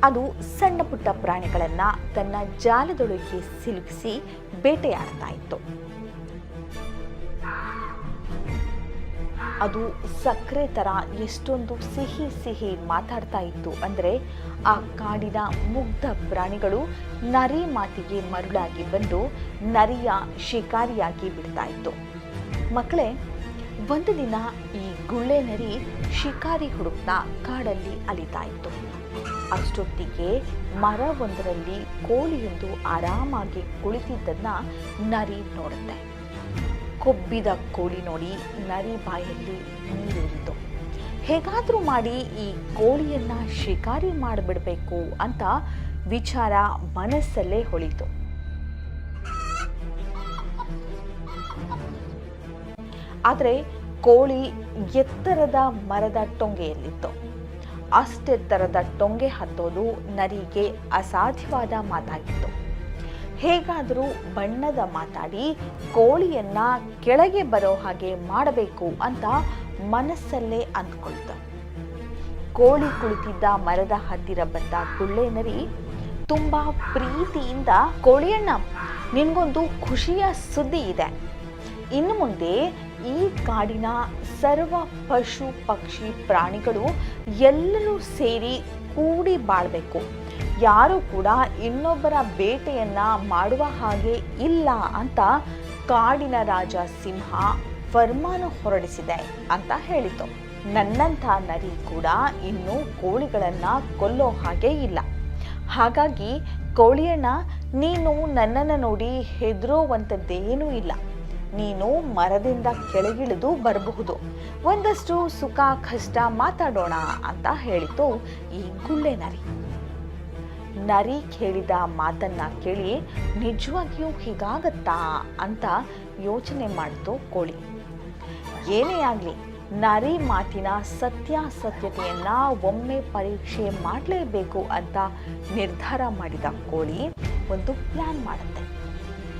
ಅದು ಸಣ್ಣ ಪುಟ್ಟ ಪ್ರಾಣಿಗಳನ್ನು ತನ್ನ ಜಾಲದೊಳಗೆ ಸಿಲುಕಿಸಿ ಬೇಟೆಯಾಡ್ತಾ ಇತ್ತು. ಅದು ಸಕ್ಕರೆ ಥರ ಎಷ್ಟೊಂದು ಸಿಹಿ ಸಿಹಿ ಮಾತಾಡ್ತಾ ಇತ್ತು ಅಂದರೆ ಆ ಕಾಡಿನ ಮುಗ್ಧ ಪ್ರಾಣಿಗಳು ನರಿ ಮಾತಿಗೆ ಮರುಳಾಗಿ ಬಂದು ನರಿಯ ಶಿಕಾರಿಯಾಗಿ ಬಿಡ್ತಾ ಇತ್ತು. ಮಕ್ಕಳೇ, ಒಂದು ದಿನ ಈ ಗುಳ್ಳೆ ನರಿ ಶಿಕಾರಿ ಹುಡುಕ್ತಾ ಕಾಡಲ್ಲಿ ಅಲಿತಾ ಇತ್ತು. ಅಷ್ಟೊತ್ತಿಗೆ ಮರವೊಂದರಲ್ಲಿ ಕೋಳಿಯೊಂದು ಆರಾಮಾಗಿ ಕುಳಿತಿದ್ದನ್ನ ನರಿ ನೋಡುತ್ತೆ. ಕೊಬ್ಬಿದ ಕೋಳಿ ನೋಡಿ ನರಿ ಬಾಯಲ್ಲಿ ನೀರೂರಿತು. ಹೇಗಾದರೂ ಮಾಡಿ ಈ ಕೋಳಿಯನ್ನ ಶಿಕಾರಿ ಮಾಡಿಬಿಡಬೇಕು ಅಂತ ವಿಚಾರ ಮನಸ್ಸಲ್ಲೇ ಹೊಳಿತು. ಆದರೆ ಕೋಳಿ ಎತ್ತರದ ಮರದ ಟೊಂಗೆಯಲ್ಲಿತ್ತು. ಅಷ್ಟೆತ್ತರದ ಟೊಂಗೆ ಹತ್ತೋದು ನರಿಗೆ ಅಸಾಧ್ಯವಾದ ಮಾತಾಗಿತ್ತು. ಹೇಗಾದರೂ ಬಣ್ಣದ ಮಾತಾಡಿ ಕೋಳಿಯನ್ನ ಕೆಳಗೆ ಬರೋ ಹಾಗೆ ಮಾಡಬೇಕು ಅಂತ ಮನಸ್ಸಲ್ಲೇ ಅಂದ್ಕೊಳ್ತು. ಕೋಳಿ ಕುಳಿತಿದ್ದ ಮರದ ಹತ್ತಿರ ಬಂದ ಗುಳ್ಳೆ ನರಿ ತುಂಬಾ ಪ್ರೀತಿಯಿಂದ, ಕೋಳಿಯಣ್ಣ, ನಿನ್ಗೊಂದು ಖುಷಿಯ ಸುದ್ದಿ ಇದೆ. ಇನ್ನು ಮುಂದೆ ಈ ಕಾಡಿನ ಸರ್ವ ಪಶು ಪಕ್ಷಿ ಪ್ರಾಣಿಗಳು ಎಲ್ಲರೂ ಸೇರಿ ಕೂಡಿ ಬಾಳ್ಬೇಕು. ಯಾರೂ ಕೂಡ ಇನ್ನೊಬ್ಬರ ಬೇಟೆಯನ್ನ ಮಾಡುವ ಹಾಗೆ ಇಲ್ಲ ಅಂತ ಕಾಡಿನ ರಾಜ ಸಿಂಹ ಫರ್ಮಾನು ಹೊರಡಿಸಿದೆ ಅಂತ ಹೇಳಿತು. ನನ್ನಂಥ ನರಿ ಕೂಡ ಇನ್ನು ಕೋಳಿಗಳನ್ನ ಕೊಲ್ಲೋ ಹಾಗೆ ಇಲ್ಲ. ಹಾಗಾಗಿ ಕೋಳಿಯಣ್ಣ, ನೀನು ನನ್ನನ್ನು ನೋಡಿ ಹೆದರೋವಂಥದ್ದೇನೂ ಇಲ್ಲ. ನೀನು ಮರದಿಂದ ಕೆಳಗಿಳಿದು ಬರಬಹುದು, ಒಂದಷ್ಟು ಸುಖ ಕಷ್ಟ ಮಾತಾಡೋಣ ಅಂತ ಹೇಳಿತು ಈ ಗುಳ್ಳೆ ನರಿ. ನರಿ ಕೇಳಿದ ಮಾತನ್ನ ಕೇಳಿ ನಿಜವಾಗಿಯೂ ಹೀಗಾಗತ್ತಾ ಅಂತ ಯೋಚನೆ ಮಾಡಿತು ಕೋಳಿ. ಏನೇ ಆಗಲಿ, ನರಿ ಮಾತಿನ ಸತ್ಯಾಸತ್ಯತೆಯನ್ನ ಒಮ್ಮೆ ಪರೀಕ್ಷೆ ಮಾಡಲೇಬೇಕು ಅಂತ ನಿರ್ಧಾರ ಮಾಡಿದ ಕೋಳಿ ಒಂದು ಪ್ಲಾನ್ ಮಾಡುತ್ತೆ.